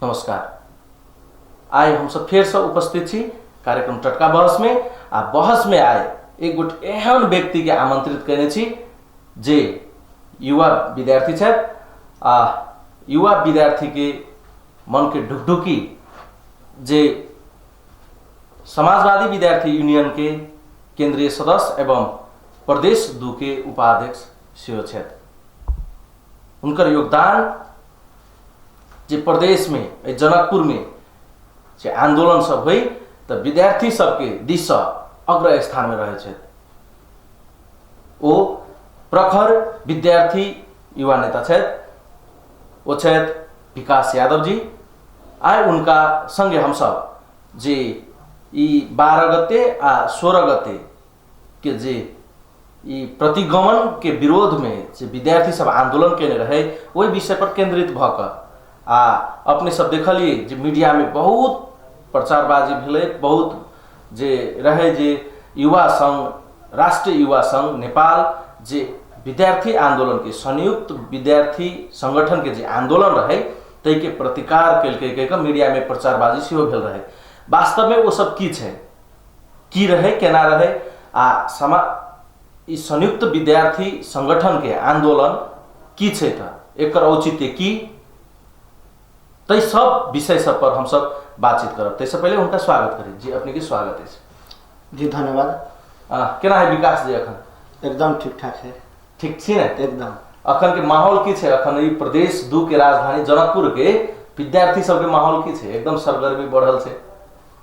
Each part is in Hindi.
नमस्कार। आए हम सब फिर से उपस्थित छी कार्यक्रम टटका बहस में। आ बहस में आए एक गोटे एहन व्यक्ति के आमंत्रित करने छी जे युवा विद्यार्थी छथि। आ युवा विद्यार्थी के मन के ढुकढुकी जे समाजवादी विद्यार्थी यूनियन के केंद्रीय सदस्य एवं प्रदेश 2 के उपाध्यक्ष सेहो छथि। उनकर योगदान जे प्रदेश में जनकपुर में जे आंदोलन सब हुई तो विद्यार्थी सबके दिश से अग्र स्थान में रहे छथि। ओ प्रखर विद्यार्थी युवा नेता छथि। वो छथि बिकाश यादव जी। आए उनका संगे हम सब जे 12 गते आ 16 गते के जे प्रतिगमन के विरोध में जे विद्यार्थी सब आंदोलन केने रहे वही विषय पर केंद्रित भकर आ अपने सब देखलिए जे मीडिया में बहुत प्रचारबाजी भेलै। बहुत जे रहे जे युवा संघ राष्ट्रीय युवा संघ नेपाल जे विद्यार्थी आंदोलन के संयुक्त विद्यार्थी संगठन के जे आंदोलन रहे तै के प्रतिकार केलकै मीडिया में प्रचारबाजी सेहो भेल रहे। वास्तव में वो सब की छै, की रहे, केना रहे आ संयुक्त विद्यार्थी संगठन के आंदोलन की छै त एकर औचित्य की, तै सब विषय सब पर हम सब बातचीत करब। तैसे पहले उनका स्वागत करें जी। अपने की स्वागत है जी। धन्यवाद। केना है विकास जी? अखन एकदम ठीक ठाक है। ठीक छी ने? एकदम। अखन के माहौल की छै? अखन ई प्रदेश 2 के राजधानी जनकपुर के विद्यार्थी सब के माहौल की छै? एकदम सरगर्मी बढ़ल छै।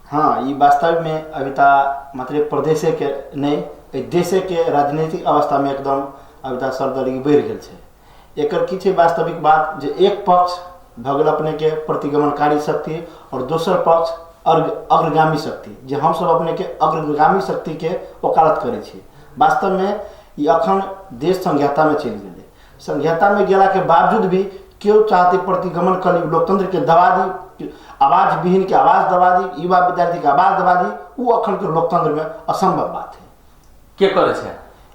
हाँ, ये वास्तव में अभी तक मतलब प्रदेश के नहीं देश के राजनीतिक अवस्था में एकदम अभी तक सरगर्मी बढ़ गई है। एकर की छै वास्तविक बात जे एक पक्ष भगल अपने के प्रतिगमनकारी शक्ति और दूसर पक्ष अग्रगामी शक्ति जे हम सब अपने के अग्रगामी शक्ति के वकालत करे छी। वास्तव में ये अखन देश संघीयता में चल गए। संघीयता में गेला के बावजूद भी क्यों चाहते प्रतिगमन करी, लोकतंत्र के दबा दी, आवाज विहीन के आवाज दबा दी, युवा विद्यार्थी के आवाज दबा दी, वो अखन के लोकतंत्र में असंभव बात है। के करे छे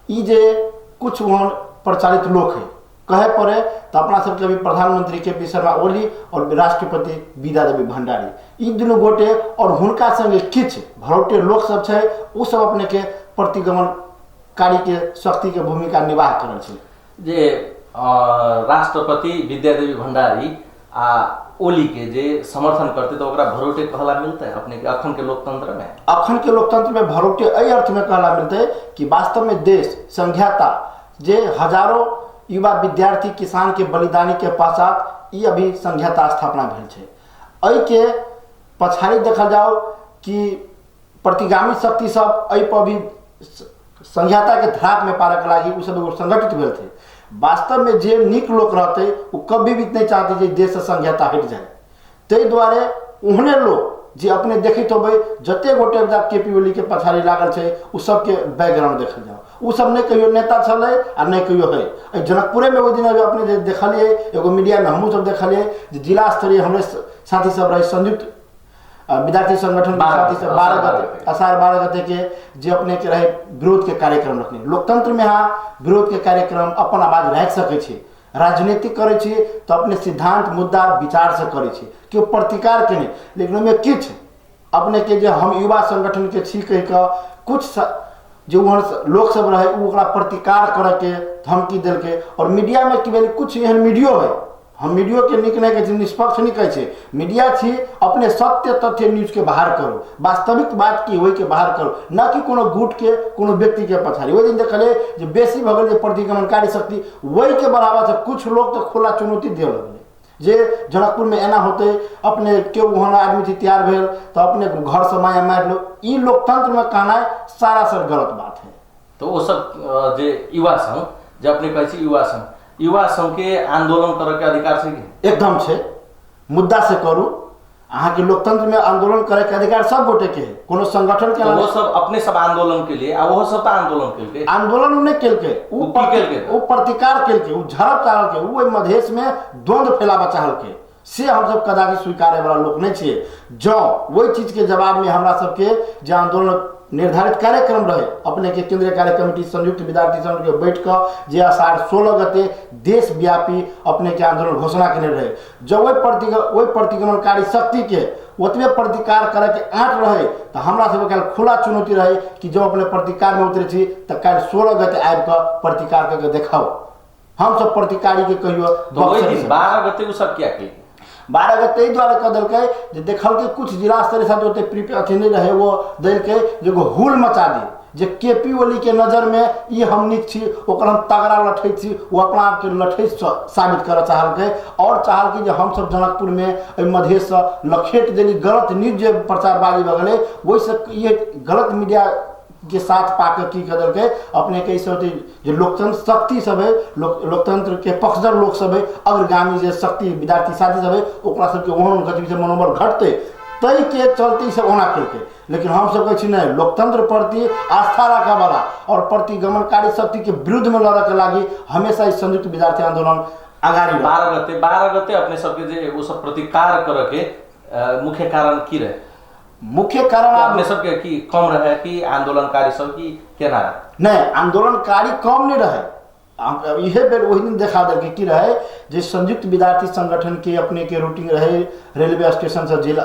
ई जे कुछ वहाँ प्रचारित लोग है कहे पड़े तो अपना सबके भी प्रधानमंत्री के शर्मा ओली और राष्ट्रपति विद्या देवी भंडारी ई दुनू गोटे और हुनका संगे किछ भरोटे लोक सब छै उ सब अपने के प्रतिगमनकारी के शक्ति के भूमिका निर्वाह करल छै। जे राष्ट्रपति विद्या देवी भंडारी आ ओली के जे समर्थन करते तो ओकरा भरोटे कहला मिलते अपने के अखन के लोकतंत्र में? अखन के लोकतंत्र में भरोटे एहि अर्थ में कहला मिलते कि वास्तव में देश संघीयता जे हजारों युवा विद्यार्थी किसान के बलिदानी के पश्चात ये अभी संघीयता स्थापना भेल छै। एहि के पछाड़ी देखा जाओ कि प्रतिगामी शक्ति सब एहि पर भी संघीयता के धराप में पारे के लागी उ सब एगो संगठित भेल थे। वास्तव में जे नीक लोक रहते वो कभी भी नहीं चाहते जे देश से संघीयता हट जाए। तै द्वारे ओहने लोग जे अपने देखित होबे जते गोटे केपी ओली के पछाड़ी लागल छै उ सब के बैकग्राउंड देखल जाओ उ सब नहीं कहियो नेता छले आ नहीं कहियो है। जनकपुरे में वो दिन अपने जे देखलिए एगो मीडिया में हमहू सब देखलिए जे जिला स्तरीय हमरे साथी सब रहे संयुक्त विद्यार्थी संगठन के साथी सब 12 गते असार 12 गते के जे अपने के रहे विरोध के कार्यक्रम रखने। लोकतंत्र में हाँ विरोध के कार्यक्रम अपन आवाज रख सके छे, राजनीति करे छे तो अपने सिद्धांत मुद्दा विचार से करे छे कि प्रतिकार के नहीं। लेकिन में किछ अपने के जे हम युवा संगठन के छी कह के कुछ जो वहाँ लोग सब रहे ओकरा प्रतिकार करे के धमकी दिल के और मीडिया में कि कुछ एहन मीडियो है हम मीडियो के निक नहीं कहे निष्पक्ष नहीं कहे छे। मीडिया छी अपने सत्य तथ्य न्यूज के बाहर करो, वास्तविक बात की वही के बाहर करो, न कि कोनो गुट के कोनो व्यक्ति के पछाड़ी। वही दिन देखले जे बेसी भगल जे प्रतिगमनकारी शक्ति वही के बढ़ावा से कुछ लोग तो खुला चुनौती दे लगले जे जनकपुर में एना होते अपने क्यों वहाँ आदमी थी तैयार भेल तो अपने घर से माया मार लो। ई लोकतंत्र में कहना सारा सर गलत बात है। तो वो सब जे युवा संघ जे अपने कहे छी युवा संघ के आंदोलन करे के अधिकार छै कि? एकदम छै। मुद्दा से करू अहाँ के लोकतंत्र में आंदोलन करे के अधिकार सब गोटे के है। कोनो संगठन के तो वो सब अपने सब आंदोलन के लिए आ वो सब आंदोलन केलके, आंदोलन ने केलके उ प्रतिकार केलके उ झड़प चाहल के उ मधेश में द्वंद्व फैलावा चाहल के से हम सब कदापि स्वीकारे वाला लोग नहीं छे। जो वही चीज के जवाब में हमरा सबके जे आंदोलन निर्धारित कार्यक्रम रहे अपने के केंद्रीय कार्य कमेटी संयुक्त विद्यार्थी संघ के बैठ कर जे आषाढ़ 16 गते देशव्यापी अपने के आंदोलन घोषणा करने रहे। जब वही प्रतिगमनकारी शक्ति के ओतबे प्रतिकार करे के आँट रहे तो हमरा सब कल खुला चुनौती रहे कि जब अपने प्रतिकार में उतरे थी तो कल 16 गते आबि कर प्रतिकार करके देखाओ। हम सब प्रतिकारी के कहियो 12 गते सब क्या की 12 गते द्वारा कह दिल्के देखल के कुछ जिला स्तरीय साथ होते प्रीपे अथी नहीं रहे वो दिल्के जो हुल मचा दी जे केपी ओली के नजर में ये हम निक छी ओकर हम तगड़ा लठै छी वो अपना आप के लठै साबित कर चाहल के और चाहल कि हम सब जनकपुर में मधेश से लखेट देली गलत न्यूज जे प्रचारबाजी भगले वही से ये गलत मीडिया के साथ पाकर की कर के अपने के जो लोकतंत्र शक्ति सब है लोकतंत्र के पक्षधर लोग सब है अग्रगामी जो शक्ति विद्यार्थी साथी सब है ओकरा सबके ओहन गतिविधि से मनोबल घटते तई के चलते सब ओना करके। लेकिन हम सब कहै छी नहीं लोकतंत्र प्रति आस्था रखा वाला और प्रतिगमनकारी शक्ति के विरुद्ध में लड़े के लागी हमेशा इस संयुक्त विद्यार्थी आंदोलन आगाड़ी 12 गते अपने सबके जे वो सब प्रतिकार करे के मुख्य कारण की रहे मुख्य कारण अपने सबके की कम रहे कि आंदोलनकारी सब की केना रहे नहीं आंदोलनकारी कम नहीं रहे यह बेर वही दिन देखा दे कि रहे जे संयुक्त विद्यार्थी संगठन के अपने के रूटीन रहे रेलवे स्टेशन से जिला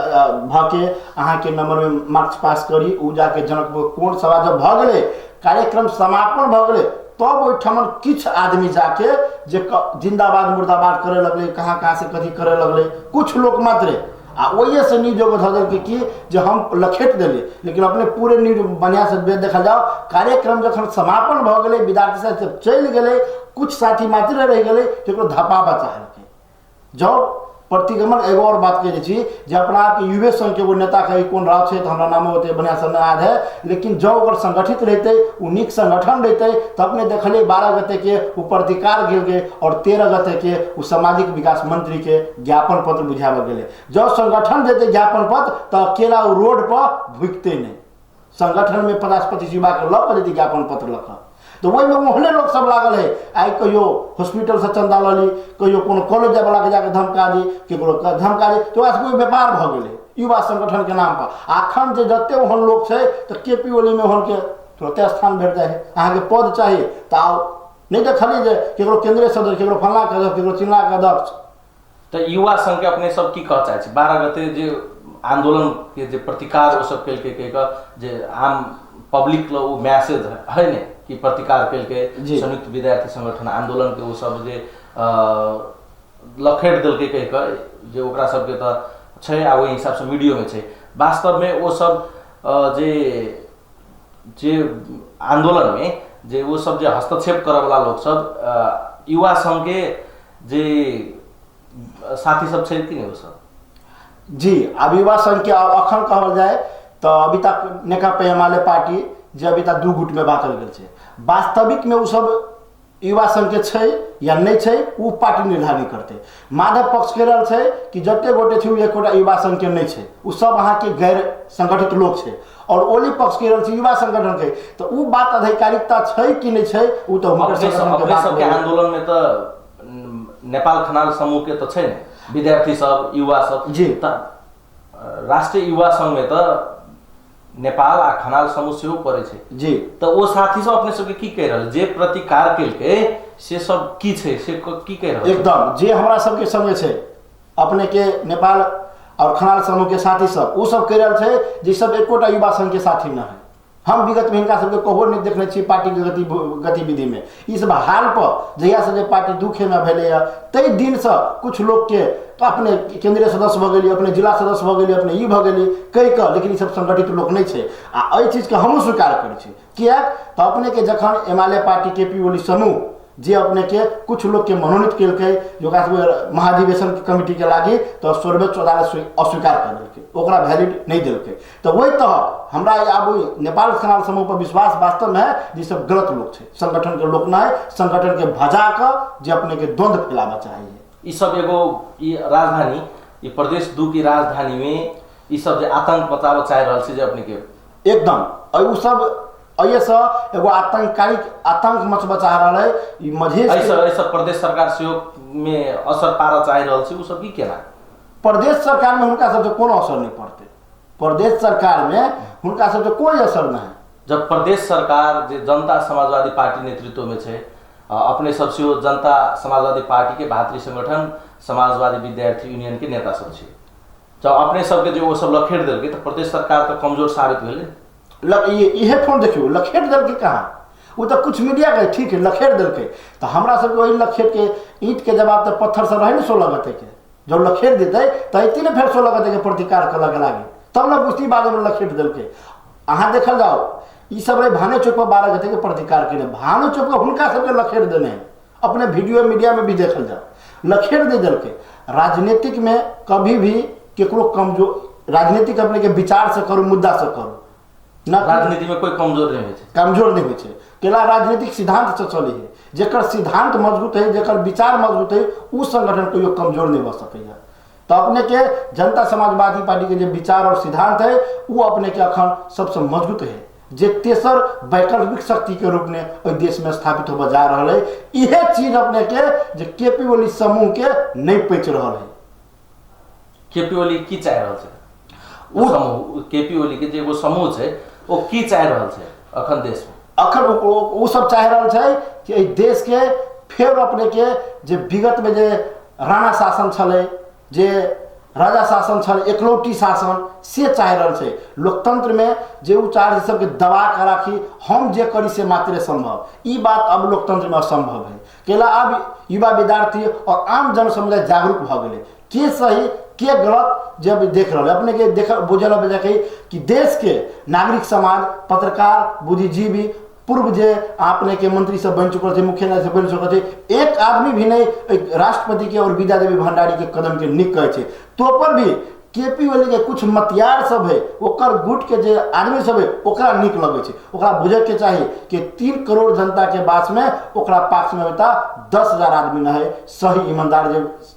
भाके अहाँ के नंबर में मार्च पास करी उ जाके जनकपुर कोर्ट सभा जब भ गए कार्यक्रम समापन भ गए तब ओठमन किछ आदमी जाके जे जिंदाबाद मुर्दाबाद करे लगले कहाँ से कथी करे लगले कुछ लोग मात्र आ वही से न्यूज एगो धर कि जो हम लखेट दिले लेकिन अपने पूरे न्यूज बढ़िया से देखा जाओ कार्यक्रम जखन समापन भ गए विद्यार्थी साथी सब चल गए कुछ साथी मात्र रह गए तो धपा बचा के जब प्रतिगमन एगो और बात कह छी जे अपना आप के युवे संघ के वो नेता कहीं कौन राव छे हमरा नाम होते बढ़िया से याद है लेकिन जब अगर संगठित रहते उ निक संगठन रहते तो अपने देखले 12 गते के उ प्रतिकार गेल गए और 13 गते के उ सामाजिक विकास मंत्री के ज्ञापन पत्र बुझावे गेले। जब संगठन देते ज्ञापन पत्र तो अकेला रोड पर भुगते नहीं संगठन में 50-25 युवा के लग देती ज्ञापन पत्र लख तो वही में मोहल्ले लोग सब लागल है आई कहियो हॉस्पिटल से चंदा लली कहियो कोनो कॉलेज वाला के जाके धमका दी केकरो धमका दी तो ऐसे कोई व्यापार भ गेले युवा संगठन के नाम पर आखन जे जते ओहन लोग छे तो केपी ओली में ओहन के तुरंत स्थान भेट जाए अहाँ के पद चाहिए तो आओ नहीं देखली जे केकरो केंद्रीय सदस्य केकरो फल्ला के अध्यक्ष केकरो चिल्ला के अध्यक्ष तो युवा संघ के अपने सब की कह चाहे 12 गते जे आंदोलन के जे प्रतिकार वो सब के जे आम पब्लिक लो मैसेज है ने कि प्रतिकार के संयुक्त विद्यार्थी संगठन आंदोलन के वो सब जे लखेट दिल के जे ओकरा सब के तो छै आ वही हिसाब से वीडियो में छै वास्तव में वो सब जे आंदोलन में जे वो सब जे हस्तक्षेप करे वाला लोग सब युवा संघ के जे साथी सब छै कि नहीं वो सब जी अब युवा संघ के अखन कहल जाए तो अभी तक नेकपा एमाले पार्टी जे अभी तक 2 गुट में बांटल गेल छै वास्तविक में वो सब युवा संघ के छै या नहीं छै वो पार्टी निर्धारित करते माधव पक्ष के रहल छै कि जते गोटे छै एकोटा युवा संघ के नहीं छै वो सब अहाँ के गैर संगठित लोग छै और ओली पक्ष के रहल छै युवा संगठन के तो वो बात आधिकारिकता छै कि नहीं छै वो तो के आंदोलन में तो नेपाल खनाल समूह के तो छै ने विद्यार्थी सब युवा सब जी राष्ट्रीय युवा संघ में तो नेपाल आ खनाल समूह से पड़े छे जी तो वो साथी सब अपने सबके की कह रहल जे प्रतिकार के से सब की छे से की कह रहल एकदम जे हमरा सबके संगे छे अपने के नेपाल और खनाल समूह के साथी सब वो सब कह रहल छे जे सब एकोटा युवा संघ के साथी न है हम विगत में हिनका सबके कहो नहीं देखने छी पार्टी के गतिविधि में ई सब हाल पर जहिया से पार्टी दुखे में भेले तई दिन से कुछ लोग के तो अपने केंद्रीय सदस्य भ गेली अपने जिला सदस्य भ गेली अपने ई भ गेली कई का लेकिन ई सब संगठित लोग नहीं छे आ एई चीज के हमहु स्वीकार करै छी किया तो अपने के जखन एमएलए पार्टी केपी ओली समूह जे अपने के कुछ लोग के मनोनीत केलकै जो महाधिवेशन की कमिटी के लागी तो सर्वोच्च अदालत अस्वीकार कर देलकै ओकरा वैलिड नहीं देलकै तो वही तो हमरा अब नेपाल खनाल समूह पर विश्वास वास्तव में है जे सब गलत लोग छे संगठन के लोग ना है संगठन के भजा के जे अपने के द्वंद्व फैलावा चाहिए ई सब एगो ई राजधानी ई प्रदेश 2 की राजधानी में ई सब जे आतंक मचाबे चाह रहल छै जे अपने के एकदम उ सब ऐसा एगो आतंक मच बचा रहा है मधेश ऐसा प्रदेश सरकार सहयोग में असर पारा चाह रहल छै उ सब की केना प्रदेश सरकार में हुनका सबसे कोनो असर नहीं पड़ते प्रदेश सरकार में हुनका सबसे कोई असर नहीं जब प्रदेश सरकार जे जनता समाजवादी पार्टी नेतृत्व में छे, अपने सब से जनता समाजवादी पार्टी के भातृ संगठन समाजवादी विद्यार्थी यूनियन के नेता सब छे, जब अपने सबके जो वो सब लखेट दिल तो प्रदेश सरकार तो कमजोर साबित भेले। ये फोन देखियो लखेट दिल के कहाँ, वो तो कुछ मीडिया के ठीक है लखेट दिल के, तो हमरा सबके वही लखेट के ईंट के जवाब तो पत्थर से रहे 16 गते के, जब लखेट देते तो इतने ने फिर 16 गते के प्रतिकार कर लागे, तब ना पुष्टि बाद में लखेट दिल के। अहाँ देखल जाओ ये सब रहे भाने चौक पर 12 गते के प्रतिकार के, भाने चौक पर हुनका सबके लखेट देने हैं, अपने वीडियो मीडिया में भी देखल जाओ लखेट दे दिल के। राजनीतिक में कभी भी केकरो कमजोर, राजनीतिक अपने के विचार से करो, मुद्दा से करो ना, राजनीति में कोई कमजोर नहीं है, कमजोर नहीं है, केला राजनीतिक सिद्धांत से चली है, जेकर सिद्धांत मजबूत है, जेकर विचार मजबूत है, उस संगठन को कमजोर नहीं बन सकेगा। तो अपने के जनता समाजवादी पार्टी के जो विचार और सिद्धांत है वो अपने के अखन सबसे मजबूत है, जे तेसर वैकल्पिक शक्ति के रूप में देश में स्थापित हो जा रहा है। यह चीज अपने के जो केपी ओली समूह के नहीं पच रहा है। केपी ओली की चाह रहा है वो समूह, केपी ओली के जो वो समूह है वो की चाह रहा है अखन देश में, अखन वो सब चाह रहा है कि देश के फिर अपने के जो विगत में जो राणा शासन छले, जे राजा शासन छल, एकलौटी शासन से चाह रहा है। लोकतंत्र में जो चाह सबके दबा कर राखी हम जे करी से मात्र संभव, ये बात अब लोकतंत्र में असंभव है। केला अब युवा विद्यार्थी और आम जन समुदाय जागरूक भ गए, के सही के गलत जब देख रहे अपने के देख बुझल बजा कि देश के नागरिक समाज, पत्रकार, बुद्धिजीवी, पूर्व जे आपने के मंत्री सब बन चुके थे, मुख्यमंत्री से बन चुके थे, एक आदमी भी नहीं राष्ट्रपति के और विद्या देवी भंडारी के कदम के निक कहे थे, तो पर भी केपी ओली के कुछ मतियार सब है, ओकर गुट के जे आदमी सब है ओकरा निक लगे छे। ओकरा बुझे के चाहिए कि 3 करोड़ जनता के पास में ओकरा पास में होता 10,000 आदमी न है, सही ईमानदार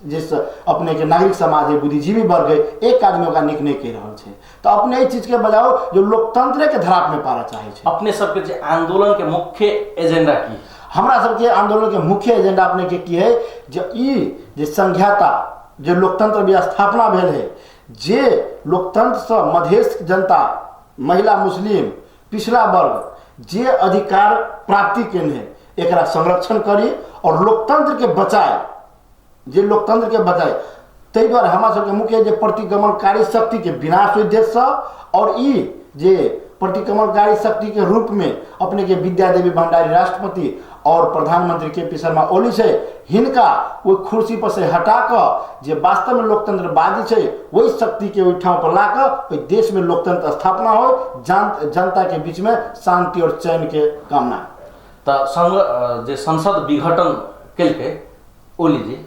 जिस अपने के नागरिक समाज है, बुद्धिजीवी वर्ग है, एक आदमी ओकरा निक नहीं कह रहा है। तो अपने ये चीज के बजाओ जो लोकतंत्र के धराप में पारा चाहे छे। अपने सबके जे आंदोलन के मुख्य एजेंडा की, हमरा सबके आंदोलन के मुख्य एजेंडा अपने के की है जो ई संघीयता जो लोकतंत्र भी स्थापना भेल है, जे लोकतंत्र से मधेश जनता, महिला, मुस्लिम, पिछड़ा वर्ग जे अधिकार प्राप्ति केने है एकरा संरक्षण करी और लोकतंत्र के बचाए, जे लोकतंत्र के बचाए। तै द्वारा हमारा सबके मुख्य जे प्रतिक्रमणकारी शक्ति के विनाश उद्देश्य और ई जे प्रतिक्रमणकारी शक्ति के रूप में अपने के विद्या देवी भंडारी राष्ट्रपति और प्रधानमंत्री केपी शर्मा ओली से हिनका वो कुर्सी पर से हटा कर जे वास्तव में लोकतंत्रवादी है वही शक्ति के ठाव पर लाकर देश में लोकतंत्र स्थापना हो, जनता के बीच में शांति और चैन के कामना। तो संघ संसद विघटन के ओली जी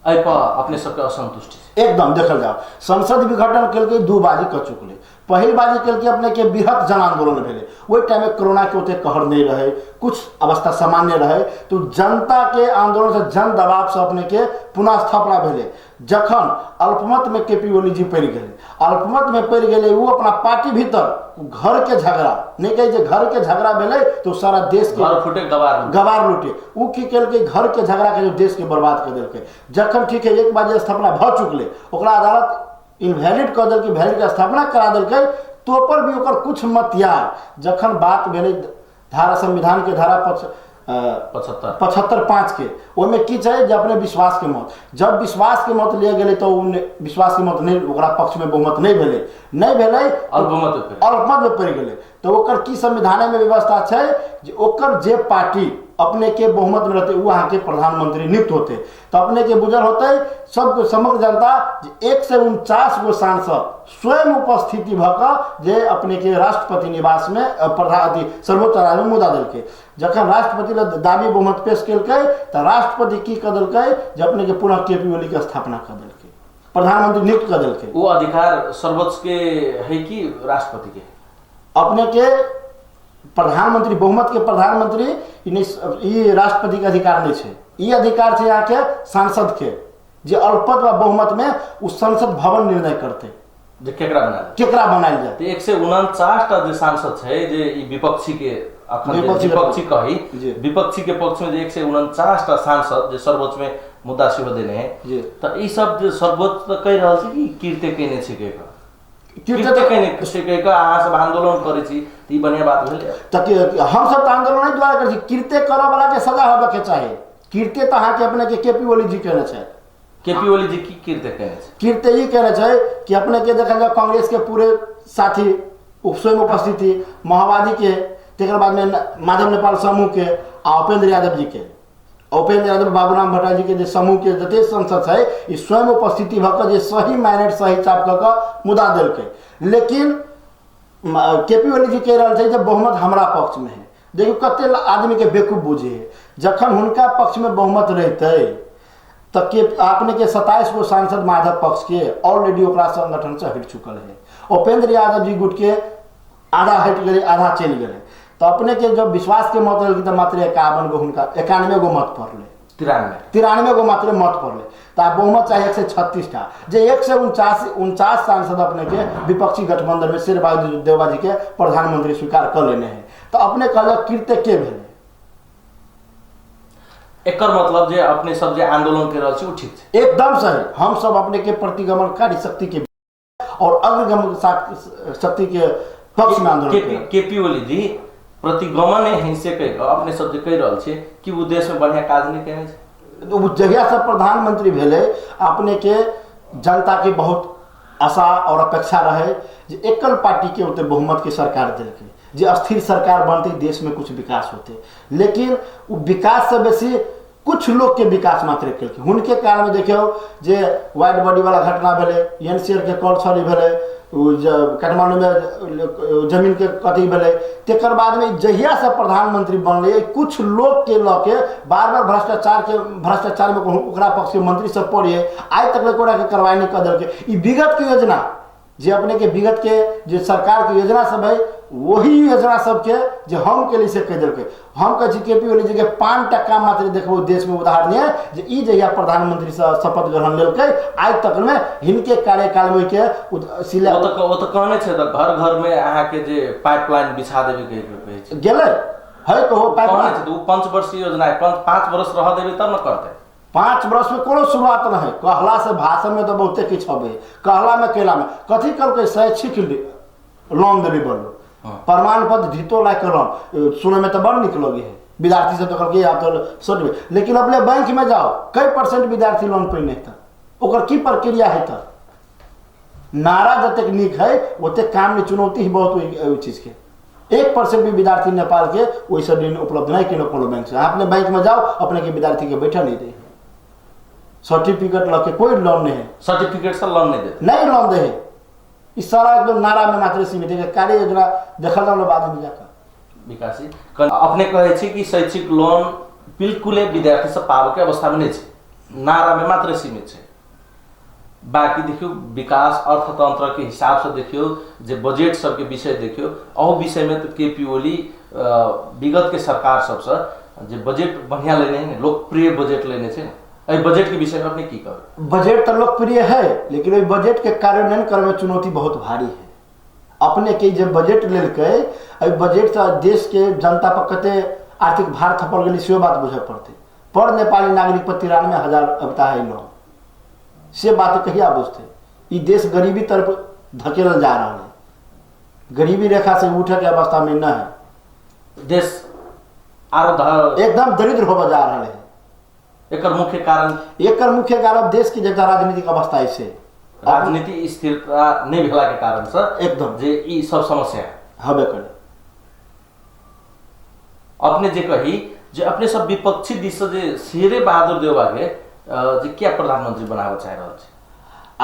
अप अपने सबके असंतुष्टि एकदम देखल जाओ, संसद विघटन के 2 बाजी कर चुकले। पहली बाजी के अपने के बृहत जन आंदोलन भेले, वही टाइम में कोरोना के ओते कहर नहीं रहे, कुछ अवस्था सामान्य रहे, तो जनता के आंदोलन से जन दबाव से अपने के पुनः स्थापना भेले। जखन अल्पमत में केपी ओली जी पड़ गए, अल्पमत में पड़ गए वो अपना पार्टी भीतर घर के झगड़ा नहीं कहे, घर के झगड़ा भेले तो सारा देश के फुटे गवार लूटे, वो की कल के घर के झगड़ा के जो देश के बर्बाद कर दिल। जखन ठीक है एक बार स्थापना भ चुकले, ओकरा अदालत इनवैलिड कर दिल, वैलिड के स्थापना करा दिल, तो पर भी ओकर कुछ मतियार जखन बात भेले धारा संविधान के धारा 75 के ओमे की चाहिए जब अपने विश्वास के मत, जब विश्वास के मत लिए गए तो विश्वास के मत नहीं ओकरा पक्ष में बहुमत नहीं भेले अल्पमत में पड़ गए, तो ओकर की संविधान में व्यवस्था है जे ओकर जे पार्टी अपने के बहुमत में रहते वहाँ के प्रधानमंत्री नियुक्त होते, तो अपने के बुझल होते सबको समग्र जनता 149 गो सांसद स्वयं उपस्थिति भक जे अपने के राष्ट्रपति निवास में सर्वोच्च अदालत में मुद्दा दिल। जखन राष्ट्रपति दावी बहुमत पेश कल तो राष्ट्रपति की कर दिल जे अपने के पुनः केपी ओली के स्थापना कर दिल, प्रधानमंत्री नियुक्त कर दिल। वो अधिकार सर्वोच्च के है कि राष्ट्रपति के? अपने के प्रधानमंत्री बहुमत के प्रधानमंत्री राष्ट्रपति के अधिकार नहीं है, ये अधिकार है यहाँ के सांसद के जे अल्पमत व बहुमत में उस संसद भवन निर्णय करते केकरा बनायल जाए। 149 जो सांसद है जे विपक्षी के विपक्षी कही विपक्षी के पक्ष में 149 सांसद जो सर्वोच्च में मुद्दा सेहो देने हैं, तो ये सब जो सर्वोच्च तो कह रहा है कि कीर्ति कहने कीर्ते कहने से कह के अहाँ सब आंदोलन करै छी त ई बढ़िया बात भेलै त हम सब आंदोलन नहीं द्वारा करै छी कीर्ते करऽ वाला के सजा होबे के चाही कीर्ते त अहाँ के अपने के केपी ओली जी कहने छै केपी ओली जी की कीर्ते कहने छै कीर्ते ई कहने छै कि अपने के देखल जाए कांग्रेस के पूरे साथी स्वयं उपस्थिति माओवादी के तेकर बाद में माधव नेपाल समूह के आ उपेंद्र यादव जी के उपेंद्र यादव बाबूराम भट्टाचार्य जी के जे समूह के जते संसद है ई स्वयं उपस्थिति भऽ जे सही मायने सही चाप कऽ मुद्दा देलकै लेकिन केपी ओली जी कह रहा है जब बहुमत हमारा पक्ष में है देखियो कते आदमी के बेवकूफ बुझे है जखन हुनका पक्ष में बहुमत रहते तो के अपने के 27 गो सांसद माधव पक्ष के ऑलरेडी ओकरा संगठन से हट चुकल है उपेंद्र यादव जी गुट के आधा हट गए आधा चल गए तो अपने के जब विश्वास के मत रही तो मात्र 51 गो हुनका 91 गो मत पड़ले 93 गो मात्र मत पड़ले तो बहुमत चाहिए 136 था जे 149 सांसद अपने के विपक्षी गठबंधन में शेरबाजी देवबाजी के प्रधानमंत्री स्वीकार कर लेने हैं तो अपने कहल कीर्ते के भेले एकर मतलब जे अपने सब जे आंदोलन कर रहल छी उ ठीक छै एकदम सही हम सब अपने के प्रतिगमनकारी शक्ति के और अग्रगमन शक्ति के पक्ष में आंदोलन केपी ओली जी प्रतिगमन हिंसे के अपने सब जे कह रहल छी कि वो देश में बढ़िया काज नहीं केने छै वो जगह से प्रधानमंत्री भेले अपने के जनता के बहुत आशा और अपेक्षा रहे जे एकल पार्टी के होते बहुमत की सरकार देलकै जे अस्थिर सरकार बनते देश में कुछ विकास होते लेकिन वो विकास से बेसी कुछ लोग के विकास मात्र केलकै हुनके कारण में देखियो जे वाइड बॉडी वाला घटना भेले एनसीआर के कर छड़ी भेले काठमांडू में जमीन के कथी भेले तेकर बाद में जहिया से प्रधानमंत्री बनले कुछ लोग के लके बार बार भ्रष्टाचार में ओकरा पक्ष के मंत्री सब पड़े आज तक ओकरा के कार्रवाई नहीं कर देलकै ई विगत के योजना जे अपने के विगत के जो सरकार के योजना सब है वही योजना सबके जे हम के लिए से कह दिलकै हम कह केपी ओली जी के 5% मात्र देखो देश में उदाहरण है जे ई जहिया प्रधानमंत्री से शपथ ग्रहण लेलकै आज तक में हिनके कार्यकाल में के सिला वो तो कहने छै त घर घर में अहाँ के जे पाइपलाइन बिछा देबे के कहै छै गेलै है कहो पाइपलाइन छै 5 वर्षीय योजना है 5 वर्ष रह देबे तब न करते 5 वर्ष में कोनो शुरुआत न है कहला से भाषण में तो बहुते किछ हबे कहला में केला में कथी कलकै शैक्षिक लोन देबे बोलो प्रमाण पत्र ढीतो ला कर सुने में तो बड़ निक लगे है विद्यार्थी से तो कहलकै आप तो सोचबे लेकिन अपने बैंक में जाओ कई % विद्यार्थी लोन पैने त ओकर की प्रक्रिया है त नारा जतेक निक है ओते काम में चुनौती ही बहुत ओइ चीज के 1% भी विद्यार्थी नेपाल के वैसे ऋण उपलब्ध नहीं केनो कोनो बैंक से अपने बैंक में जाओ अपने के विद्यार्थी के बैठा नहीं दे सर्टिफिकेट लके कोई लोन नहीं है सर्टिफिकेट से लोन नहीं देते नहीं लोन दे इस सारा एकदम नारा में मात्र सीमित है कार्य योजना देखल जाओ बाद में जाकर विकासी अपने कहे छी कि शैक्षिक लोन बिल्कुल विद्यार्थी सब पावे के अवस्था में नहीं छै नारा में मात्र सीमित छै बाकी देखियो विकास अर्थतंत्र के हिसाब से देखियो जे बजट सब के विषय देखियो अहो विषय में तो केपी ओली विगत के सरकार सब से जे बजट बढ़िया लेने है लोकप्रिय बजट लेने छै बजट के विषय में अपने की कहब बजट तो लोकप्रिय है लेकिन ओइ बजट के कार्यान्वयन करे में चुनौती बहुत भारी है अपने के जब बजट लेलकै ओइ बजट से देश के जनता पर कते आर्थिक भार थपल गेली से बात बुझे पड़ते पर नेपाली नागरिक पर 93,000 अबता है लोन से बात कहिया बुझते ई देश गरीबी तरफ धकेलल जा रहा है गरीबी रेखा से उठे के अवस्था में न है देश आरो एकदम दरिद्र होबे जा रहा है एकर मुख्य कारण देश की जगह राजनीतिक अवस्था ऐसे राजनीति स्थिरता नहीं भेला के कारण से एकदम जे ई सब समस्या हबे करे अपने जे कही जे अपने सब विपक्षी दिश से जे शेरे बहादुर देवा के जे क्या प्रधानमंत्री बनावे चाह रहल छै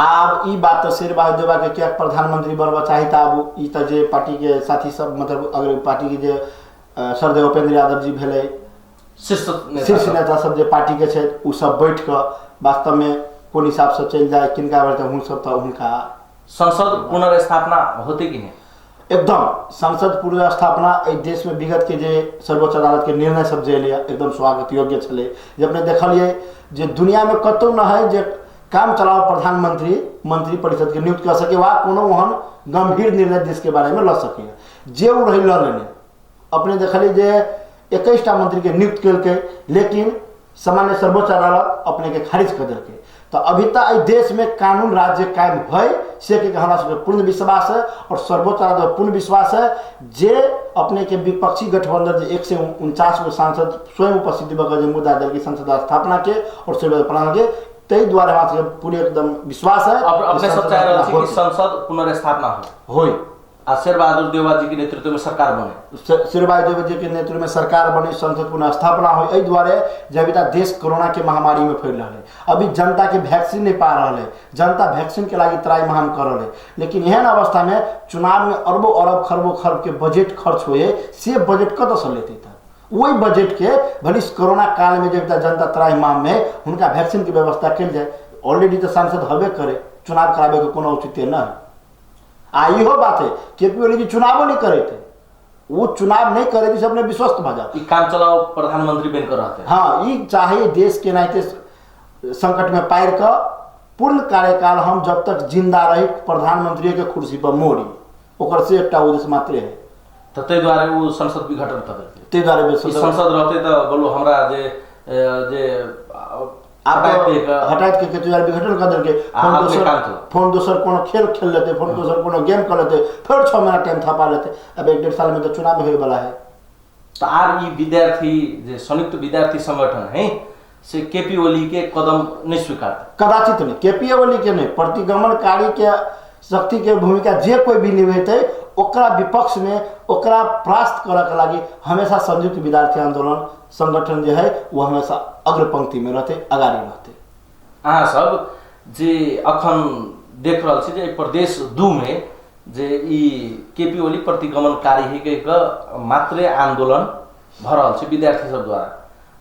आब ई बात तो शेर बहादुर देवा के क्या प्रधानमंत्री बनवा चाही त आब ई त जे पार्टी के साथी सब मतलब अगर पार्टी के जे सरदेव उपेंद्र यादव जी भेले शीर्ष नेता सब जे पार्टी के छै उ सब बैठ के वास्तव में कोन हिसाब से चल जाए किनका बेर हुन सब त हुनका संसद पुनर्स्थापना होते कि नहीं एकदम संसद पुनर्स्थापना ए देश में विगत के जे सर्वोच्च अदालत के निर्णय सब जे लिया एकदम स्वागत योग्य छले जे अपने देखलिए जे दुनिया में कतौ न है जे काम चलाओ प्रधानमंत्री मंत्री परिषद के नियुक्त कर सके वा कोनो ओहन गंभीर निर्णय देश के बारे में ल सके जे उ रही ल लेने अपने देखलिए जे 21टा मंत्री के नियुक्त करके लेकिन सामान्य सर्वोच्च अदालत अपने के खारिज कर देलकै तो अभी तक इस देश में कानून राज्य कायम है से के हमरा सबके पूर्ण विश्वास है और सर्वोच्च अदालत पूर्ण विश्वास है जे अपने के विपक्षी गठबंधन जे 149 गो सांसद स्वयं उपस्थित बकर जे मुद्दा दल की संसद स्थापना के और सेवा प्रणाली के तई द्वारा हमरा सबके पूरे एकदम विश्वास है। अब अपने सब चाह रहल छी कि संसद पुनर्स्थापना होय आ शेरबहादुर देवा जी के नेतृत्व में सरकार बने, शेरबहादुर देवा जी के नेतृत्व में सरकार बने, संसद पुनः स्थापना हो। एहि द्वारे जब देश कोरोना के महामारी में फैल रहा है, अभी जनता के वैक्सीन नहीं पा रहा है, जनता वैक्सीन के लिए त्राहिमाम कर रहा है, लेकिन एहन अवस्था में चुनाव में अरबों अरब खरबों खरब के बजट खर्च हुए से बजट कत से लेते था वही बजट के भले कोरोना काल में जब जनता त्राहिमाम में उनका वैक्सीन की व्यवस्था कल जाए। ऑलरेडी तो सांसद हबे करे, चुनाव करावे के कोनो औचित्य न है। इहो बात है केपी ओली जी चुनाव नहीं करे थे, वो चुनाव नहीं करे थे, अपने विश्वस्त भाजा काम चलाओ प्रधानमंत्री बनकर रहते हैं। हाँ, ये चाहे देश के नाते संकट में पैर का पूर्ण कार्यकाल हम जब तक जिंदा रही प्रधानमंत्री के कुर्सी पर मोड़ी ओकर से एकटा उद्देश्य मात्र है। तो तै द्वारे वो संसद विघटन कर देते, तै द्वारे संसद रहते तो बोलो हमरा जे हटात के विघटन कर देलके, फोन दोसर कोनो खेल खेल लेते, फोन दोसर कोनो गेम कर लेते, फिर 6 महीना टाइम थपा लेते। अब 1-1.5 साल में तो चुनाव होने वाला है। तो आर ई विद्यार्थी जे संयुक्त विद्यार्थी संगठन है से केपी ओली के कदम नहीं स्वीकार, कदाचित नहीं, केपी ओली के नहीं, प्रतिगमनकारी के शक्ति के भूमिका जे कोई भी निभेते ओकरा विपक्ष में ओकरा परास्त करे के लागी हमेशा संयुक्त विद्यार्थी आंदोलन संगठन जो है वो हमेशा अग्रपंक्ति में रहते, अगाड़ी रहते। अहाँ सब जे अखन देख रहल छी जे प्रदेश 2 में जे ई केपी ओली प्रतिगमनकारी के मात्रे आंदोलन भ रहल छै विद्यार्थी सब द्वारा,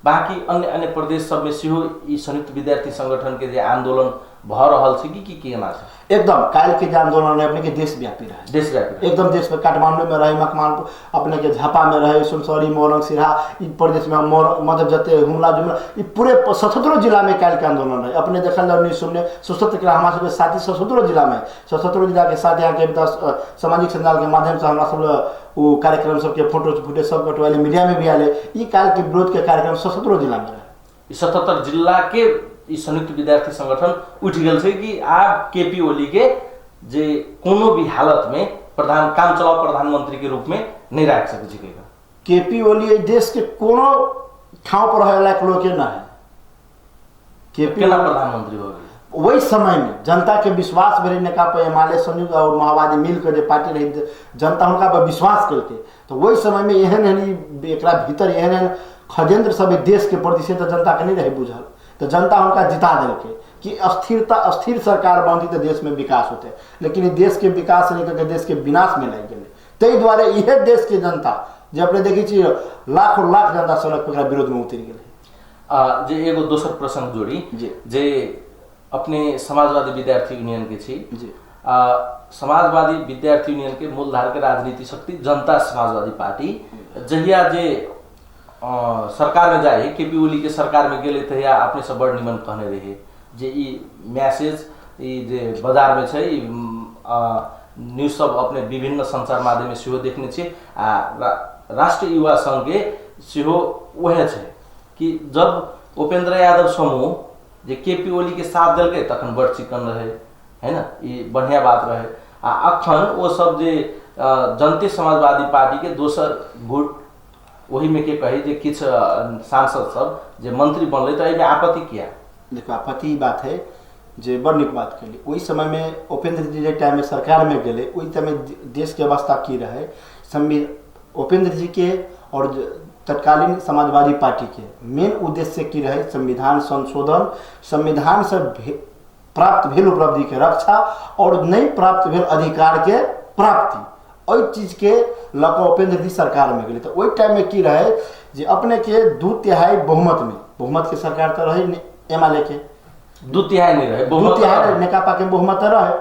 बाकी अन्य अन्य प्रदेश सब में सेहो ई संयुक्त विद्यार्थी संगठन के जे आंदोलन भ रहल छै कि केना छै? एकदम काल के जो आंदोलन है अपने के देशव्यापी रहे, देशव्यापी एकदम देश में काठमांडू में रहे, मकमानपुर अपने के झापा में रहे, सुनसरी मोरंग सिरहा इ प्रदेश में मतलब जते हुमला जुमला इ पूरे 77 जिला में काल के आंदोलन रहे। अपने देखल न्यूज सुनने 77 के हमारे सब साथी 77 जिला में 77 जिला के साथ यहाँ के सामाजिक संजाल के माध्यम से हमारा सब वो कार्यक्रम सबके फोटो फुटेज सब कटवाले मीडिया में भी आए। इ काल के विरोध के कार्यक्रम 77 जिला में रहे। 77 जिला के संयुक्त विद्यार्थी संगठन उठ गए थे कि आप केपी ओली के जे कोनो भी हालत में काम चलाओ प्रधानमंत्री के रूप में नहीं रख सके। केपी ओली देश के कोनो ठाव पर रहे लायक लोग के ना है। केपी ओली प्रधानमंत्री हो गए वही समय में जनता के विश्वास भरे नेकपा एमाले संयुक्त और माओवादी मिलकर जो पार्टी रही जनता उनका पर विश्वास करते, तो वही समय में एहन एकरा भीतर एहन खजेंद्र सब देश के प्रति से तो जनता के नहीं रहे बुझल, तो जनता उनका जिता दिलके कि अस्थिर सरकार बनती तो देश में विकास होते, लेकिन देश के विकास नहीं करके देश के विनाश में लग गए। तै द्वारे यह देश के जनता जब अपने देखी लाखों लाख जनता सड़क पर विरोध में उतर गए। जे एगो दोसर प्रसंग जोड़ी जे अपने समाजवादी विद्यार्थी यूनियन के छी, समाजवादी विद्यार्थी यूनियन के मूलधार के राजनीति शक्ति जनता समाजवादी पार्टी जहिया जे सरकार में जाए केपी ओली के सरकार में गेले थे या अपने सब बड़ निमन कहने रहे जे ई मैसेज ई जे बाजार में छै न्यूज सब अपने विभिन्न संचार माध्यम में सेहो देखने छे। राष्ट्रीय युवा संघ के सेहो वह छै कि जब उपेंद्र यादव समूह जे केपी ओली के साथ दिलके तखन बड़ चिकन रहे है ना, ये बढ़िया बात रहे। अखन वो सब जे जनता समाजवादी पार्टी के दोसर गुट वही में के कही जे किछ सांसद सब जे मंत्री बनले तो एमे आपत्ति किया? देखो आपत्ति बात है जे बड़ निक बात कली। वही समय में उपेंद्र जी जे टाइम में सरकार में गए वही टाइम में देश के अवस्था की रहे। उपेंद्र जी के और तत्कालीन समाजवादी पार्टी के मेन उद्देश्य की रहे संविधान संशोधन, संविधान से प्राप्त भेल उपलब्धि के रक्षा और नहीं प्राप्त भेल अधिकार के प्राप्ति, ओई चीज के लक उपेंद्र जी सरकार में गए। तो वही टाइम में की रहे जे अपने के 2/3 बहुमत के सरकार तो रहे एमएलए के 2/3 नहीं रहे, 2/3 नेकपा के बहुमत रहे,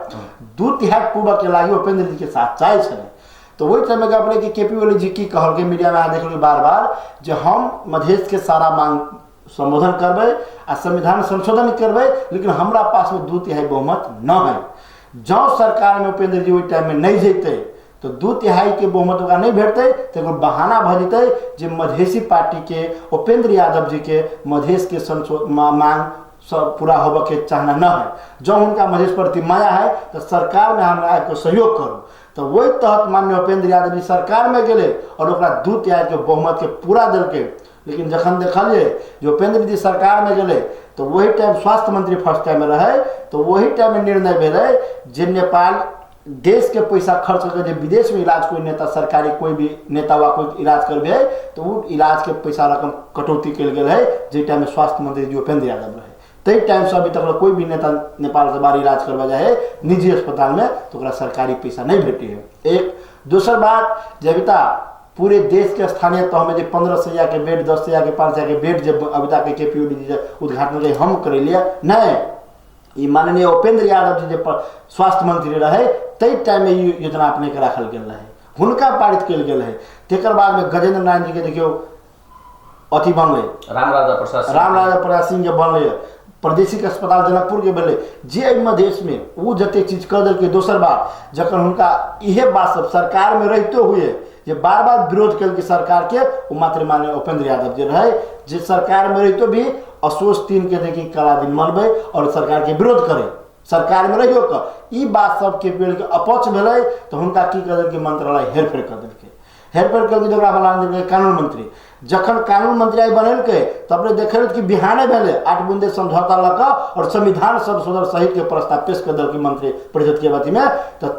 2/3 पूर्व के लागी उपेंद्र जी के साथ चाहे छे। तो वही टाइम में अपने के केपी ओली जी की कहल के मीडिया में देख लो बार बार जे हम मधेश के सारा मांग संबोधन करबे आ संविधान संशोधन करबे, लेकिन हमरा पास में 2/3 बहुमत न है। जो सरकार में उपेंद्र जी वही टाइम में नहीं जेते तो 2/3 के बहुमत ओकरा नहीं भेटते तो एगो बहाना भ जेते जे मधेसी पार्टी के उपेंद्र यादव जी के मधेश के मांग सब पूरा होबे के चाहना न है। जब उनका मधेश प्रति माया है तो सरकार में हमरा आके सहयोग करू। तो वही तहत माननीय उपेंद्र यादव जी सरकार में गए और ओकरा दूत आय के बहुमत के पूरा दिल के। लेकिन जखन देखलिए जो उपेंद्र जी सरकार में गए तो वही टाइम स्वास्थ्य मंत्री फर्स्ट टाइम में रहे, तो वही टाइम में निर्णय भेले जे नेपाल देश के पैसा खर्च करके जो विदेश में इलाज कोई नेता सरकारी कोई भी नेता वा कोई इलाज करबे तो वो इलाज के पैसा रकम कटौती कल गए है। जे टाइम में स्वास्थ्य मंत्री जी उपेंद्र यादव रहे तई टाइम से अभी तक कोई भी नेता नेपाल से बाहर इलाज करवा जाए निजी अस्पताल में तो सरकारी पैसा नहीं भेटे है। एक दूसर बात जब पूरे देश के स्थानीय तह में जो 15 सैया के बेड 10 सैया के 5 सैया के बेड जब अभी तक के केपीओली उद्घाटन के हम कर लिया नहीं, माननीय उपेंद्र यादव जी जब स्वास्थ्य मंत्री रहे तई टाइम में ये योजना अपने के रखल गया है, हुनका पारित कल गया है। तेकर बाद में गजेंद्र नारायण जी के देखियो अथी बनले राम राजा प्रसाद सिंह के बनले प्रादेशिक अस्पताल जनकपुर के बेले जे मधेश में वो जते चीज कर दिल के। दोसर बात जखन उनका इहे बात सब सरकार में रहते हुए जे बार बार विरोध कल की सरकार के वो मात्र माननीय उपेंद्र यादव जी रहे जे सरकार में रहते भी असोच 3 के देखिए कला दिन मनबे और सरकार के विरोध करे। सरकार में रहियो कर ई बात सब के पेड़ के अपक्ष भेले तो हुनका की कर दिल के मंत्रालय हेरफेर कर दिल के। हेरफेर कर ओकरा बना दिल कानून मंत्री। जखन कानून मंत्री आई बनल के तब देखे कि बिहाने भेले 8 बूंदे समझौता लगा और संविधान संशोधन सहित के प्रस्ताव पेश कर दिल मंत्री परिषद के अवधि में तो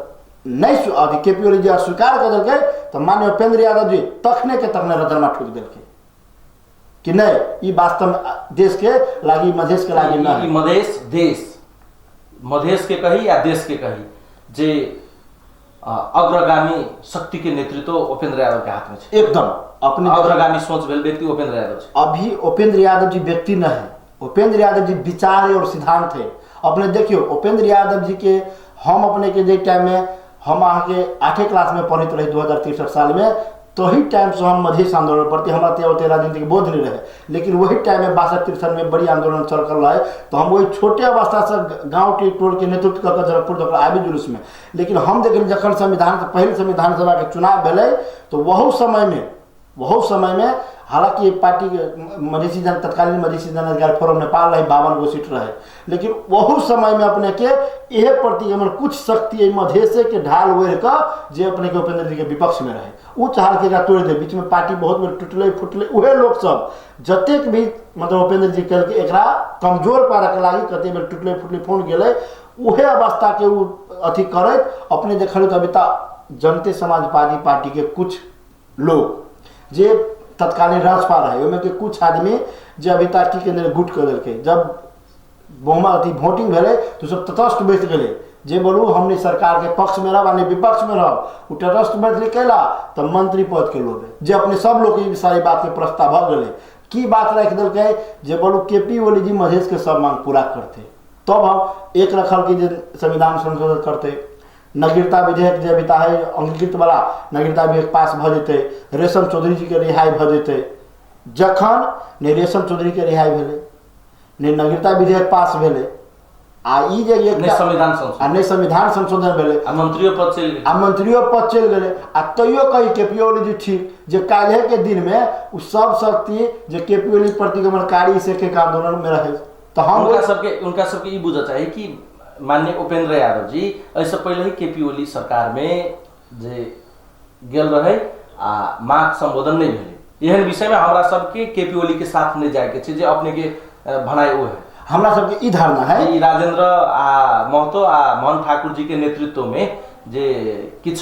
नहीं अभी केपीओली जी अस्वीकार कर दिल तो माननीय उपेंद्र यादव जी तखने के तखने रदरमा ठोक दिल कि नहीं ये वास्तव में देश के लागी मधेश के लागी ना मधेश देश मधेश के कही या देश के कही जे अग्रगामी शक्ति के नेतृत्व उपेंद्र यादव के हाथ में है। एकदम अपने अग्रगामी सोच भेल व्यक्ति उपेंद्र यादव है। अभी उपेंद्र यादव जी व्यक्ति न है, उपेंद्र यादव जी विचार और सिद्धांत है। अपने देखियो उपेंद्र यादव जी के हम अपने के जे टाइम में हम अहाँ के 8वीं क्लास में पढ़ित रही 2063 साल में तो ही टाइम से हम मधेश आंदोलन प्रति हमारा राजनीतिक बोध नहीं रहे। लेकिन वही टाइम में 62-63 में बड़ी आंदोलन चल कर रहा है तो हम वही छोटे अवस्था से गांव के टोल के नेतृत्व कर जनकपुर तक आबी जुलूस में। लेकिन हम देख जखन संविधान पहले संविधान सभा के चुनाव भेले तो वह समय में हालांकि पार्टी के मधेसी जन तत्कालीन मधेसी जन अधिकार फोरम नेपाल रहे 52 गो सीट रहे। लेकिन वह समय में अपने के यह प्रति कुछ शक्ति मधेसे के ढाल ओढ़ कर जे अपने के उपेंद्र जी के विपक्ष में रहे वो चाह के तोड़ दे। बीच में पार्टी बहुत बेर टूटले फुटले उहे लोग सब जतेक भी मतलब उपेंद्र जी कल के एकरा कमजोर पारे के लागी कते बेर टूटले फुटले फोन गेले उहे अवस्था के अथी करे। अपने देखल तो अभी जनते समाजवादी पार्टी के कुछ लोग जे तत्कालीन राजपा रहे उनमें के कुछ आदमी जो अभी तक की केंद्र गुट कर दिल के जब बहुमत वोटिंग भेले तो सब तटस्थ बैठ गए जे बोलू हमने सरकार के पक्ष में रह विपक्ष में रह वो तटस्थ बैठ कैला तो मंत्री पद के लोग जे अपने सब लोग की सारी बात के प्रस्ताव भ गए की बात रख दिल के जे बोलू केपीओली जी मधेश के सब मांग पूरा करते तब हम एक रखल की संविधान संशोधन करते नागरिकता विधेयक जो अभी है अंगीकृत वाला नागरिकता विधेयक पास भ जेते रेशम चौधरी जी के रिहाई भ जेते जखन ने रेशम चौधरी के रिहाई भेले ने नागरिकता विधेयक पास भेले आ ई जे एक ने संविधान संशोधन भेले आ मंत्रियों पद चल गेले आ तैयो कही केपीओली जी ठीक जे काल्हे के दिन में उ सब शक्ति जे केपीओली प्रतिगमनकारी से के आंदोलन में रहे तो हम उनका सबके ई बुझा चाहिए कि माननीय उपेंद्र यादव जी ऐसे पहले ही केपीओली सरकार में जे गेल रहे आ मांग संबोधन नहीं भेले एहन विषय में हमरा सबके केपीओली के साथ नहीं जाए के जे अपने के भनाई वो है हमरा सबके ई धारणा है राजेंद्र आ महतो आ मोहन ठाकुर जी के नेतृत्व में जे किछ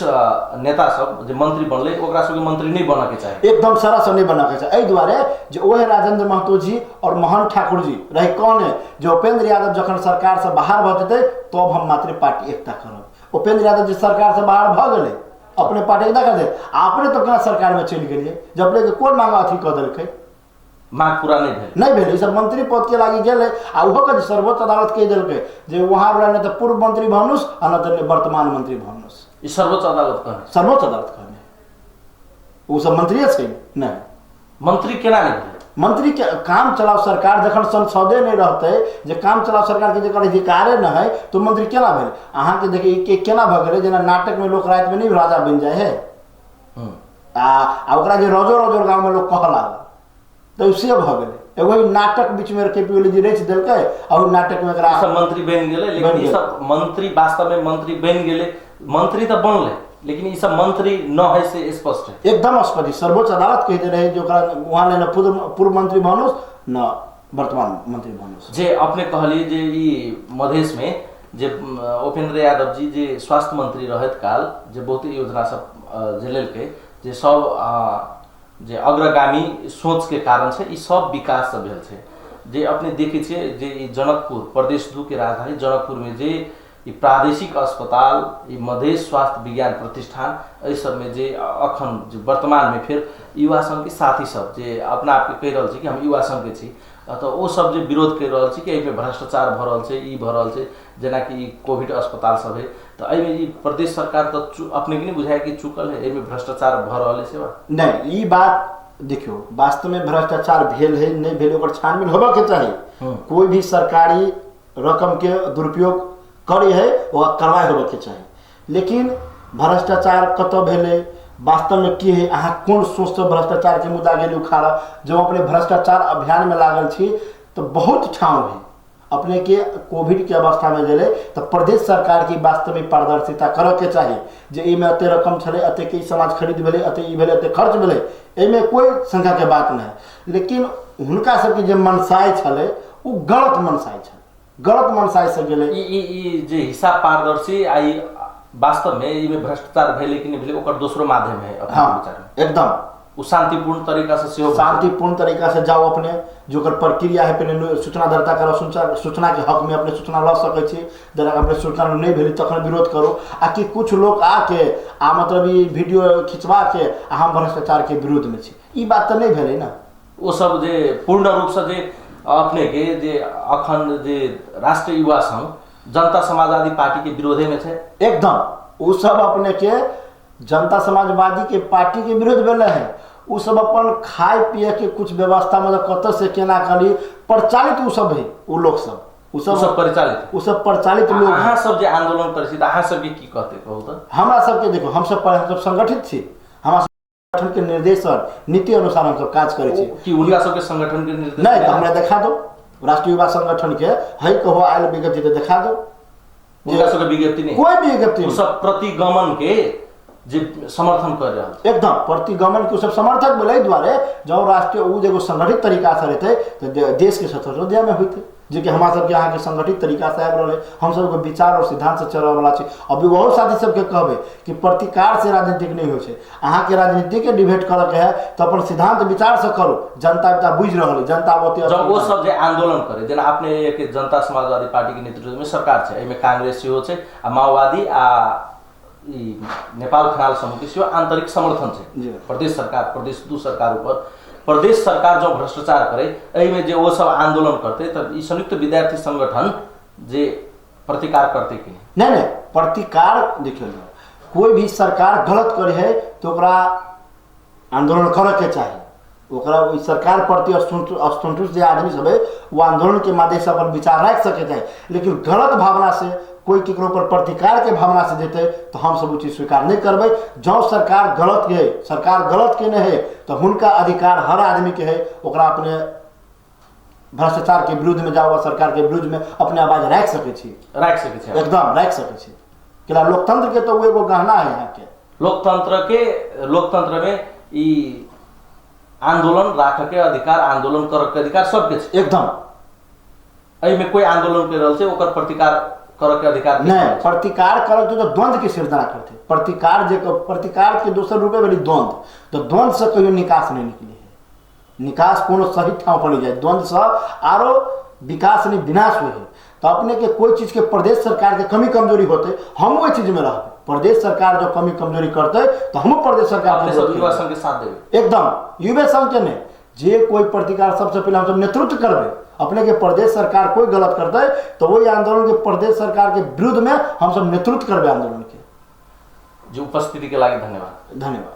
नेता सब जे मंत्री बनले ओकरा सबके मंत्री नहीं बना के चाहे एकदम सरासर नहीं बना के चाहे। एहि दुआरे जे ओहे राजेंद्र महतो जी और मोहन ठाकुर जी रहे कौन है जो उपेंद्र यादव जखन सरकार से बाहर भते तब हम मात्र पार्टी एकता करब। उपेंद्र यादव जी सरकार से बाहर भ गए अपने पार्टी एकता कर दे आपने तो केना सरकार में चल गए जब ले कोन मांग अथी कर दिल मांग पूरा नहीं भेल सब मंत्री पद के लागी गेले आ ओहो के सर्वोच्च अदालत कह दिलके जे वहां रहने तो पूर्व मंत्री भनुस आ न तो वर्तमान मंत्री भनुस ई सर्वोच्च अदालत कहने वो सब मंत्री छै नहीं मंत्री केना नहीं भेल मंत्री के काम चलाओ सरकार जखन संसदे नहीं रहते जे काम चलाओ सरकार के जकर अधिकारे न है तो मंत्री केना भेल अहाँ के देखिए के केना भ गेले जेना नाटक में लोग रात में नहीं राजा बन जाए है आ ओकरा जे रोजो रोजो गांव में लोग कह लागल तो उसे भ गए एगो नाटक बीच में केपी जी रच देलकै और नाटक में एकरा सब मंत्री बन गेले, लेकिन ई सब मंत्री वास्तव में मंत्री बन गेले, मंत्री तो बनले, लेकिन ई सब मंत्री न है से स्पष्ट है, एकदम स्पष्ट। सर्वोच्च अदालत कह दे रहे जो वहाँ ने न पूर्व मंत्री बनोस न वर्तमान मंत्री बनोस। जे अपने कहली जे ई मधेश में जे उपेंद्र यादव जी जे स्वास्थ्य मंत्री रहत काल जे बहुत योजना सब जे लेलकै, जे सब जे अग्रगामी सोच के कारण से ई सब विकास सब भेल छै। जे अपने देखे छियै जे ई जनकपुर प्रदेश 2 के राजधानी जनकपुर में जे ई प्रादेशिक अस्पताल, ई मधेश स्वास्थ्य विज्ञान प्रतिष्ठान, एहि सब में जे अखन जे वर्तमान में फिर युवा संघ के साथी सब जे अपना आप के कह रहल छै कि हम युवा संघ के छी, तो वो सब जे विरोध कर रहल छै कि एहिमे भ्रष्टाचार भ रहल छै, ई भ रहल छै, जेना कि कोविड अस्पताल सब है, तो एहिमे ई प्रदेश सरकार तो अपने के नहीं बुझाया कि चुकल है, एहिमे भ्रष्टाचार भ रहल है सेवा नहीं। ई बात देखियो वास्तव में भ्रष्टाचार भेल है नहीं भेल ओकर छानबीन होबे के चाही। कोई भी सरकारी रकम के दुरुपयोग करे है वो कार्रवाई होबे के चाही, लेकिन भ्रष्टाचार कत भेले वास्तव में की है, अहाँ कौन सोच भ्रष्टाचार के मुद्दा के उखाड़ा। जब अपने भ्रष्टाचार अभियान में लागल छी तो बहुत ठाव है अपने के कोविड के अवस्था में जेले तो प्रदेश सरकार की वास्तविक पारदर्शिता करे के चाहिए जे इमे अते रकम छले, अते के समाज खरीद भेले, अते ई भेले, अते खर्च भेले, एमे कोई संख्या के बात नहीं। लेकिन हुनका सबके जे मनसाय छले वो गलत मनसाय छले, गलत मनसाय से गेले। ई जे हिसाब पारदर्शी आई वास्तव में इमे भ्रष्टाचार भेले कि नहीं भेले ओकर दूसरो माध्यम है अपने विचार में एकदम वो शांतिपूर्ण तरीका से शांतिपूर्ण तरीका से जाओ अपने जो प्रक्रिया है पहले सूचना दर्ता करो, सूचना के हक में अपने सूचना ला सके छी, जरा अपने सूचना नहीं भेली तखन विरोध करो। आ कि कुछ लोग आके मतलब ई वीडियो खिंचवा के हम भ्रष्टाचार के विरोध में छी, ई बात तो नहीं भेले ना। वो सब जे पूर्ण रूप से जे अपने के जे अखन जे राष्ट्रीय युवा संघ जनता समाजवादी पार्टी के विरोधे में थे एकदम वो सब अपने के जनता समाजवादी के पार्टी के विरोध भेले है। वो सब अपन खाए पिए के कुछ व्यवस्था मतलब कत से केना करी प्रचालित वो सब है, वो लोग सब वो सब परिचालित लोग अहाँ सब जे आंदोलन करे छी अहाँ सब के की कहते कहू तो हमरा सब के देखो हम सब संगठित छी, हमरा संगठन के निर्देशन नीति अनुसार हम सब काज करे छी कि उनका सब के संगठन के निर्देश नहीं तो हमरा दिखा दो राष्ट्रीय युवा संगठन के है कहो आयल विज्ञप्ति तो दिखा दो। उनका सब के विज्ञप्ति नहीं, कोई विज्ञप्ति सब प्रतिगमन के जे समर्थन कर रहा है एकदम प्रतिगमन के सब समर्थक बोले द्वारे जो राष्ट्रीय वो जो संगठित तरीका से रहते तो देश के स्वतंत्रता में होते जो कि हमारे सबके यहाँ के संगठित तरीका से आबि रहे हम सबके विचार और सिद्धांत से चलने वाला है। अभी बहुत साथी सबके कहबे कि प्रतिकार से राजनीतिक नहीं हो छै, अहाँ के राजनीति के डिबेट करे के है तो अपन सिद्धांत विचार से करो, जनता बुझ रही जनता जब वो सब जे आंदोलन करे जेना अपने एक जनता समाजवादी पार्टी के नेतृत्व में सरकार है, एमे कांग्रेस सेहो छै आ माओवादी आ नेपाल खनाल समूह के सेहो आंतरिक समर्थन है प्रदेश सरकार प्रदेश 2 सरकार ऊपर। प्रदेश सरकार जो भ्रष्टाचार करे एहि में जो वो सब आंदोलन करते तब संयुक्त विद्यार्थी संगठन जे प्रतिकार करते कि नहीं प्रतिकार देखिए कोई भी सरकार गलत करे है तो ओकरा आंदोलन करे के चाहिए, ओकरा सरकार प्रति असंतुष्ट जो आदमी सब है वो आंदोलन के माध्यम से अपन विचार रख सके चाहिए। लेकिन गलत भावना से कोई केकरो पर प्रतिकार के भावना से देते तो हम सब वो चीज स्वीकार नहीं करबे। जो सरकार गलत के नहीं है तो उनका अधिकार हर आदमी के है ओकरा अपने भ्रष्टाचार के विरुद्ध में जाओ सरकार के विरुद्ध में अपने आवाज रख सके एकदम रख सके केला लोकतंत्र के तो वो एगो गहना है यहाँ के लोकतंत्र में ई आंदोलन राख के अधिकार आंदोलन कर के अधिकार सबके एकदम एहि में कोई आंदोलन कर रहल छै ओकर प्रतिकार कर के अधिकार नहीं प्रतिकार कर तो द्वंद्व की सृजना करते प्रतिकार के दोसर रूपे वाली द्वंद्व तो द्वंद्व से कहियो निकास नहीं निकले है, निकास कोनो सही ठाव पर जाए द्वंद्व से आरो विकास नहीं विनाश हुए है। तो अपने के कोई चीज के प्रदेश सरकार के कमी कमजोरी होते हम वो चीज में रहते, प्रदेश सरकार जो कमी कमजोरी करते तो हम प्रदेश सरकार युवा संघ के साथ देवे एकदम युवा संघ के नहीं जे कोई प्रतिकार सबसे पहले हम सब नेतृत्व करबे अपने के प्रदेश सरकार कोई गलत करता है तो वही आंदोलन के प्रदेश सरकार के विरुद्ध में हम सब नेतृत्व करबे आंदोलन के। जो उपस्थिति के लिए धन्यवाद।